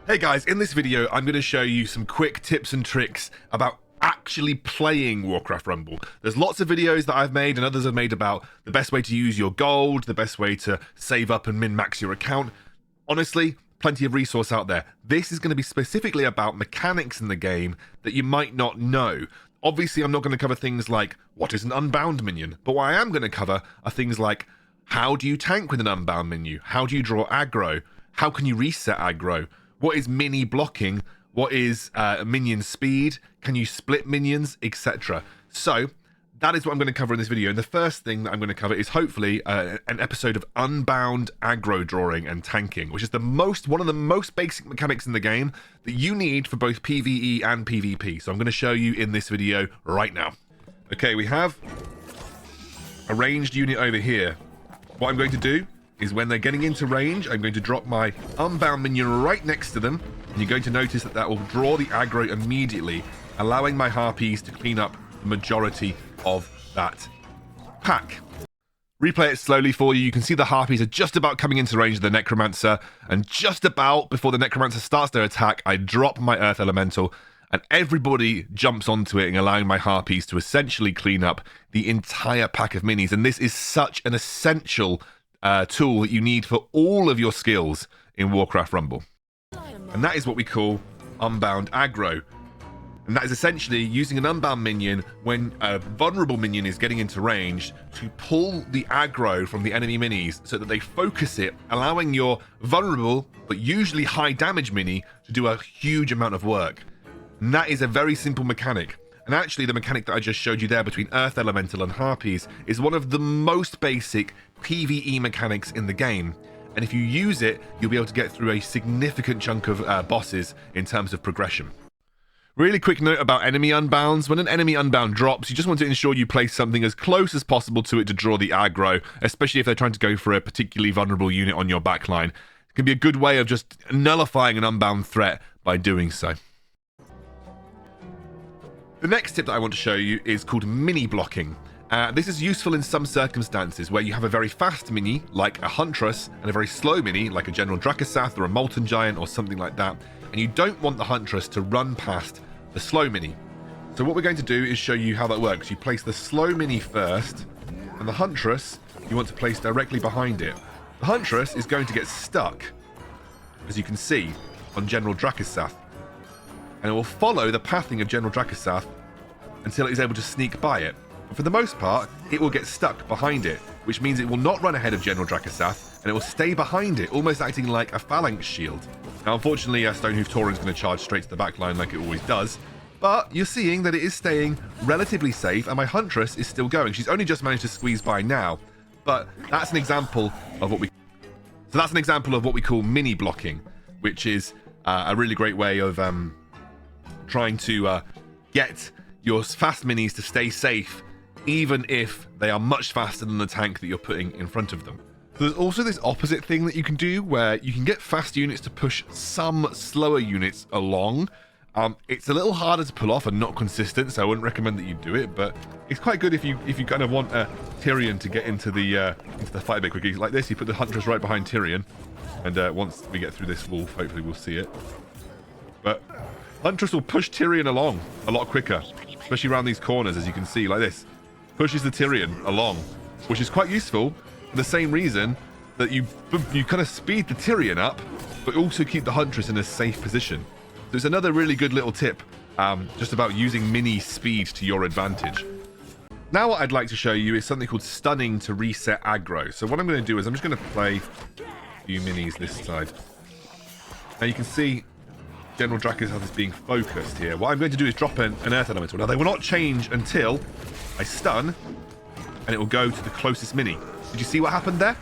Hey guys, in this video I'm going to show you some quick tips and tricks about actually playing Warcraft Rumble. There's lots of videos that I've made and others have made about the best way to use your gold, the best way to save up and min-max your account. Honestly, plenty of resource out there. This is going to be specifically about mechanics in the game that you might not know. Obviously, I'm not going to cover things like what is an Unbound minion, but what I am going to cover are things like how do you tank with an Unbound minion? How do you draw aggro? How can you reset aggro? What is mini blocking? What is minion speed? Can you split minions, etc.? So that is what I'm going to cover in this video. And the first thing that I'm going to cover is hopefully an episode of Unbound aggro drawing and tanking, which is one of the most basic mechanics in the game that you need for both PvE and PvP. So I'm going to show you in this video right now. Okay, we have a ranged unit over here. What I'm going to do is when they're getting into range, I'm going to drop my Unbound minion right next to them, and you're going to notice that will draw the aggro immediately, allowing my harpies to clean up the majority of that pack. Replay it slowly for you. You can see the harpies are just about coming into range of the necromancer, and just about before the necromancer starts their attack, I drop my earth elemental, and everybody jumps onto it and allowing my harpies to essentially clean up the entire pack of minis. And this is such an essential tool that you need for all of your skills in Warcraft Rumble. And that is what we call Unbound aggro. And that is essentially using an Unbound minion when a vulnerable minion is getting into range to pull the aggro from the enemy minis so that they focus it, allowing your vulnerable but usually high damage mini to do a huge amount of work. And that is a very simple mechanic. And actually, the mechanic that I just showed you there between Earth Elemental and Harpies is one of the most basic PvE mechanics in the game. And if you use it, you'll be able to get through a significant chunk of bosses in terms of progression. Really quick note about enemy unbounds. When an enemy unbound drops, you just want to ensure you place something as close as possible to it to draw the aggro, especially if they're trying to go for a particularly vulnerable unit on your backline. It can be a good way of just nullifying an unbound threat by doing so. The next tip that I want to show you is called mini blocking. This is useful in some circumstances where you have a very fast mini, like a Huntress, and a very slow mini, like a General Dracasath or a Molten Giant or something like that, and you don't want the Huntress to run past the slow mini. So what we're going to do is show you how that works. You place the slow mini first, and the Huntress you want to place directly behind it. The Huntress is going to get stuck, as you can see, on General Dracasath, and it will follow the pathing of General Dracasath until it is able to sneak by it. But for the most part, it will get stuck behind it, which means it will not run ahead of General Dracasath, and it will stay behind it, almost acting like a phalanx shield. Now, unfortunately, Stonehoof Tauren is going to charge straight to the back line like it always does, but you're seeing that it is staying relatively safe, and my Huntress is still going. She's only just managed to squeeze by now, but that's an example of what we call mini blocking, which is a really great way of trying to get your fast minis to stay safe, even if they are much faster than the tank that you're putting in front of them. So there's also this opposite thing that you can do where you can get fast units to push some slower units along. It's a little harder to pull off and not consistent, so I wouldn't recommend that you do it, but it's quite good if you kind of want Tyrion to get into the fight a bit quickly. Like this, you put the Huntress right behind Tyrion, and once we get through this wolf, hopefully we'll see it. But Huntress will push Tyrion along a lot quicker, especially around these corners, as you can see, like this. Pushes the Tyrion along, which is quite useful for the same reason that you kind of speed the Tyrion up, but also keep the Huntress in a safe position. So it's another really good little tip, just about using mini speed to your advantage. Now what I'd like to show you is something called stunning to reset aggro. So what I'm going to do is I'm just going to play a few minis this side. Now you can see General Dracasath is being focused here. What I'm going to do is drop an Earth Elemental. Now, they will not change until I stun, and it will go to the closest mini. Did you see what happened there?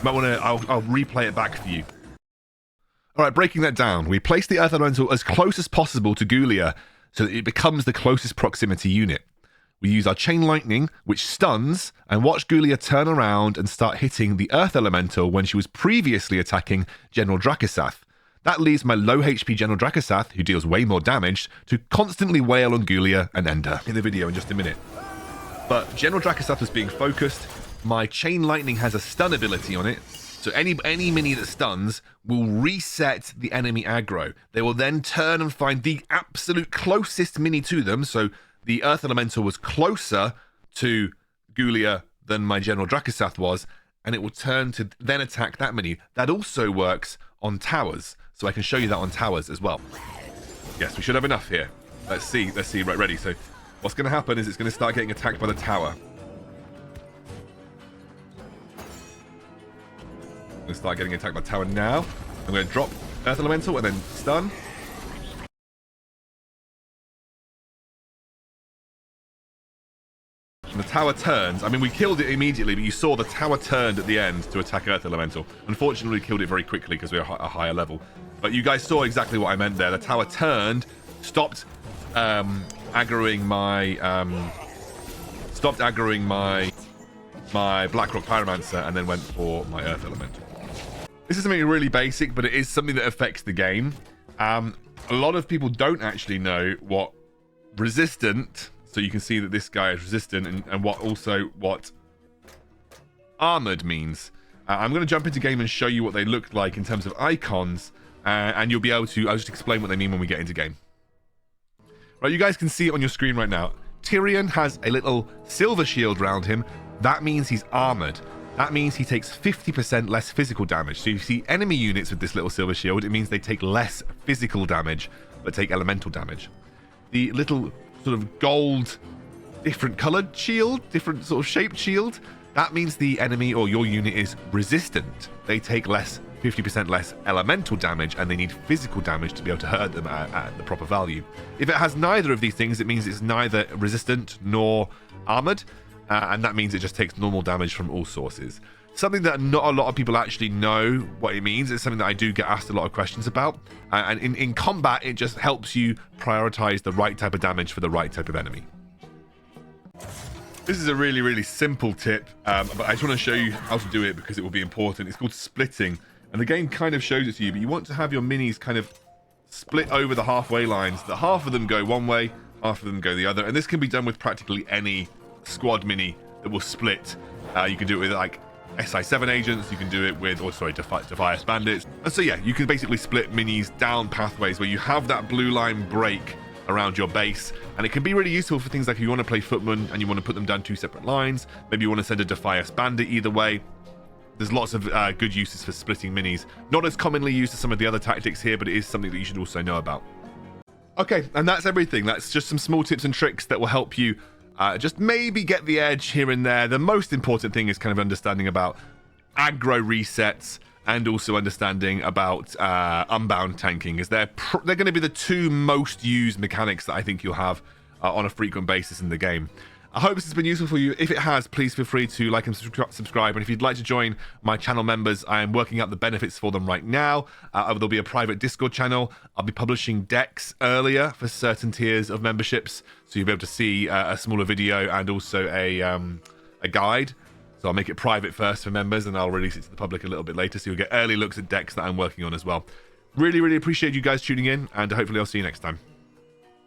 Might want to. I'll replay it back for you. All right, breaking that down. We place the Earth Elemental as close as possible to Gulia so that it becomes the closest proximity unit. We use our Chain Lightning, which stuns, and watch Gulia turn around and start hitting the Earth Elemental when she was previously attacking General Dracasath. That leaves my low HP General Dracasath, who deals way more damage, to constantly wail on Gulia and end her in the video in just a minute. But General Dracasath was being focused. My Chain Lightning has a stun ability on it, So any mini that stuns will reset the enemy aggro. They will then turn and find the absolute closest mini to them. So the Earth Elemental was closer to Gulia than my General Dracosath was, and it will turn to then attack that mini. That also works on towers, so I can show you that on towers as well. Yes, we should have enough here. Let's see, right, ready. So what's going to happen is it's going to start getting attacked by the tower. I'm going to start getting attacked by the tower now. I'm going to drop Earth Elemental and then stun. And the tower turns. I mean, we killed it immediately, but you saw the tower turned at the end to attack Earth Elemental. Unfortunately, we killed it very quickly because we are a higher level. But you guys saw exactly what I meant there. The tower turned, stopped aggroing my Blackrock Pyromancer, and then went for my Earth Elemental. This is something really basic, but it is something that affects the game. A lot of people don't actually know what resistant. So you can see that this guy is resistant, and what armored means. I'm going to jump into game and show you what they look like in terms of icons, and you'll be able to, I'll just explain what they mean when we get into game. Right, you guys can see it on your screen right now. Tyrion has a little silver shield around him. That means he's armored. That means he takes 50% less physical damage. So you see enemy units with this little silver shield, it means they take less physical damage, but take elemental damage. The little sort of gold, different colored shield, different sort of shaped shield, that means the enemy or your unit is resistant. They take 50% less elemental damage, and they need physical damage to be able to hurt them at the proper value. If it has neither of these things, it means it's neither resistant nor armored, and that means it just takes normal damage from all sources. Something that not a lot of people actually know what it means. It's something that I do get asked a lot of questions about. And in combat, it just helps you prioritize the right type of damage for the right type of enemy. This is a really, really simple tip, but I just want to show you how to do it because it will be important. It's called splitting, and the game kind of shows it to you, but you want to have your minis kind of split over the halfway lines, that half of them go one way, half of them go the other. And this can be done with practically any squad mini that will split. You can do it with like SI7 agents, you can do it with, Defias bandits. And so yeah, you can basically split minis down pathways where you have that blue line break around your base, and it can be really useful for things like if you want to play footmen and you want to put them down two separate lines, maybe you want to send a Defias bandit either way. There's lots of good uses for splitting minis. Not as commonly used as some of the other tactics here, but it is something that you should also know about. Okay, and that's everything. That's just some small tips and tricks that will help you just maybe get the edge here and there. The most important thing is kind of understanding about aggro resets and also understanding about Unbound tanking, as they're going to be the two most used mechanics that I think you'll have on a frequent basis in the game. I hope this has been useful for you. If it has, please feel free to like and subscribe. And if you'd like to join my channel members, I am working out the benefits for them right now. There'll be a private Discord channel. I'll be publishing decks earlier for certain tiers of memberships, so you'll be able to see a smaller video and also a guide. So I'll make it private first for members, and I'll release it to the public a little bit later, so you'll get early looks at decks that I'm working on as well. Really, really appreciate you guys tuning in, and hopefully I'll see you next time.